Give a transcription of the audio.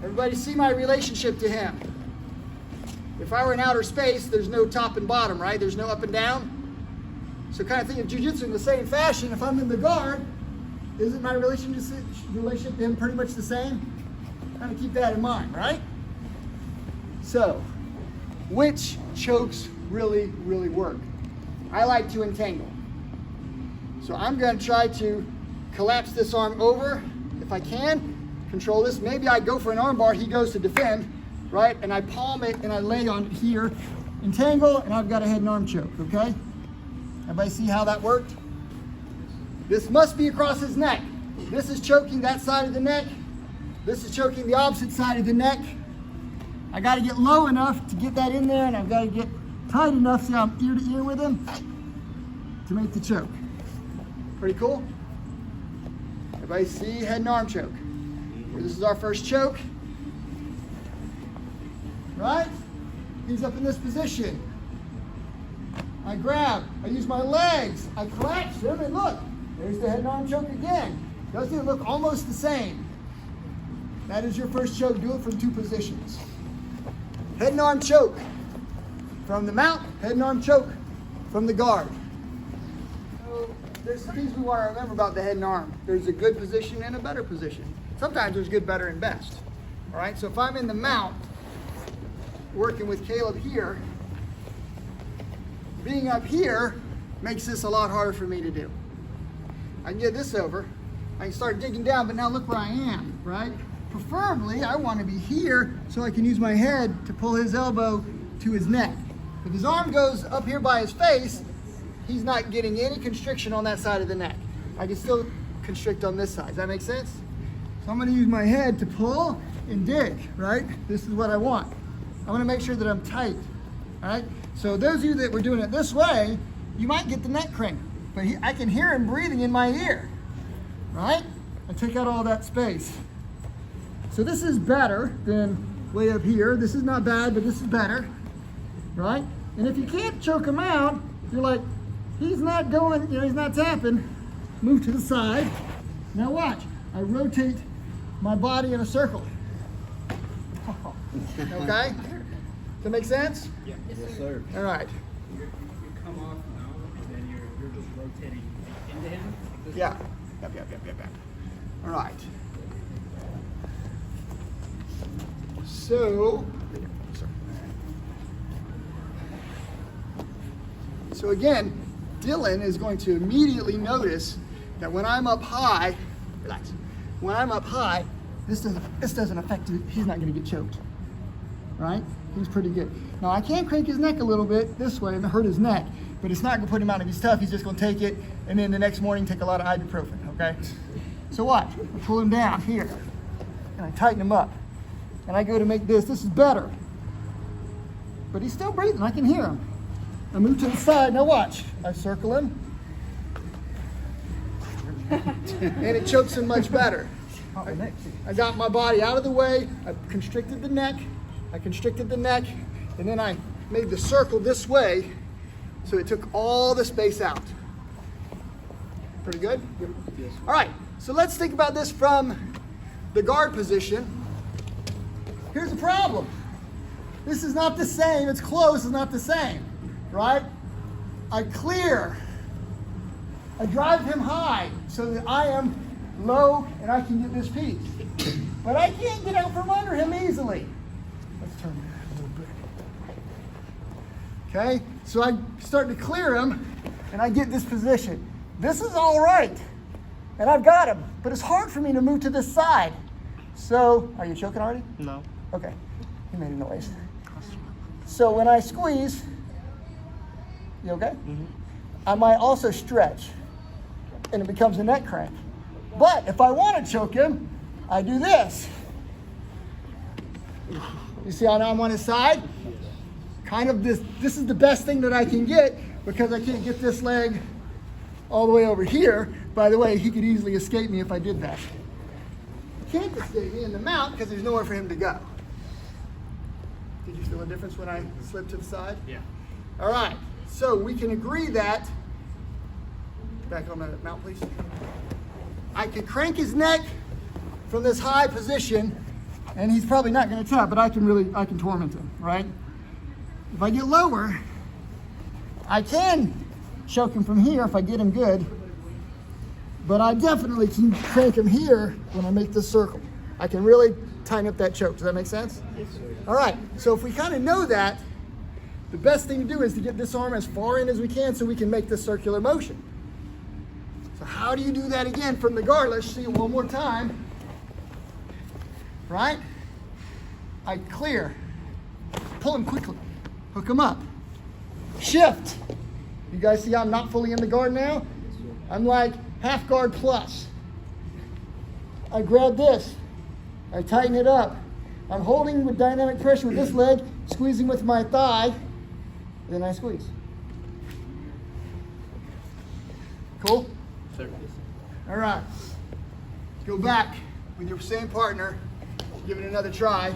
Everybody see my relationship to him. If I were in outer space, there's no top and bottom, right? There's no up and down. So kind of think of jiu-jitsu in the same fashion. If I'm in the guard, isn't my relationship to him pretty much the same? Kind of keep that in mind, right? So, which chokes really, really work? I like to entangle. So I'm going to try to collapse this arm over if I can. Control this. Maybe I go for an arm bar, he goes to defend, right? And I palm it and I lay on it here. Entangle, and I've got a head and arm choke, okay? Everybody see how that worked? This must be across his neck. This is choking that side of the neck. This is choking the opposite side of the neck. I got to get low enough to get that in there, and I've got to get tight enough so I'm ear to ear with him to make the choke. Pretty cool? Everybody see head and arm choke. This is our first choke. Right? He's up in this position. I grab, I use my legs, I collapse him, and look, there's the head and arm choke again. Doesn't it look almost the same? That is your first choke. Do it from two positions. Head and arm choke from the mount, head and arm choke from the guard. So there's some things we want to remember about the head and arm. There's a good position and a better position. Sometimes there's good, better, and best. All right, so if I'm in the mount, working with Caleb here, being up here makes this a lot harder for me to do. I can get this over, I can start digging down, but now look where I am, right? Preferably, I want to be here so I can use my head to pull his elbow to his neck. If his arm goes up here by his face, he's not getting any constriction on that side of the neck. I can still constrict on this side. Does that make sense? So I'm going to use my head to pull and dig, right? This is what I want. I want to make sure that I'm tight, all right? So those of you that were doing it this way, you might get the neck crank, but I can hear him breathing in my ear, right? I take out all that space. So this is better than way up here. This is not bad, but this is better, right? And if you can't choke him out, you're like, he's not going, he's not tapping. Move to the side. Now watch, I rotate my body in a circle. Okay? Does that make sense? Yeah. Yes, sir. All right. You come off now, and then you're just rotating into him? Yeah. Yep. All right. So again, Dylan is going to immediately notice that when I'm up high, relax. When I'm up high, this doesn't affect it. He's not going to get choked. Right? He's pretty good. Now I can crank his neck a little bit this way and hurt his neck, but it's not going to put him out. If he's tough, he's just going to take it, and then the next morning take a lot of ibuprofen. Okay? So watch. I pull him down here, and I tighten him up, and I go to make this. This is better, but he's still breathing. I can hear him. I move to the side. Now watch. I circle him, and it chokes him much better. I got my body out of the way. I constricted the neck. And then I made the circle this way, so it took all the space out. Pretty good? Yes. All right, so let's think about this from the guard position. Here's the problem. This is not the same. It's close, it's not the same, right? I clear. I drive him high so that I am low and I can get this piece. But I can't get out from under him easily. Let's turn that a little bit. Okay, so I start to clear him and I get this position. This is all right, and I've got him, but it's hard for me to move to this side. So, are you choking already? No. Okay, you made a noise. So when I squeeze, you okay? Mm-hmm. I might also stretch, and it becomes a neck crank. But if I want to choke him, I do this. You see how now I'm on his side? Kind of this is the best thing that I can get because I can't get this leg all the way over here. By the way, he could easily escape me if I did that. He can't escape me in the mount because there's nowhere for him to go. Did you feel a difference when I slipped to the side? Yeah. All right, so we can agree that, back on the mount please. I can crank his neck from this high position And he's probably not going to tap, but I can torment him, right? If I get lower, I can choke him from here if I get him good, but I definitely can crank him here when I make this circle. I can really tighten up that choke. Does that make sense? Yes, sir. All right, so if we kind of know that, the best thing to do is to get this arm as far in as we can so we can make this circular motion. So how do you do that again from the guard? Let's see it one more time. Right? I clear, pull him quickly, hook him up, shift. You guys see I'm not fully in the guard now? I'm like half guard plus. I grab this, I tighten it up. I'm holding with dynamic pressure with this leg, squeezing with my thigh, then I squeeze. Cool? Sir. All right, go back with your same partner, give it another try.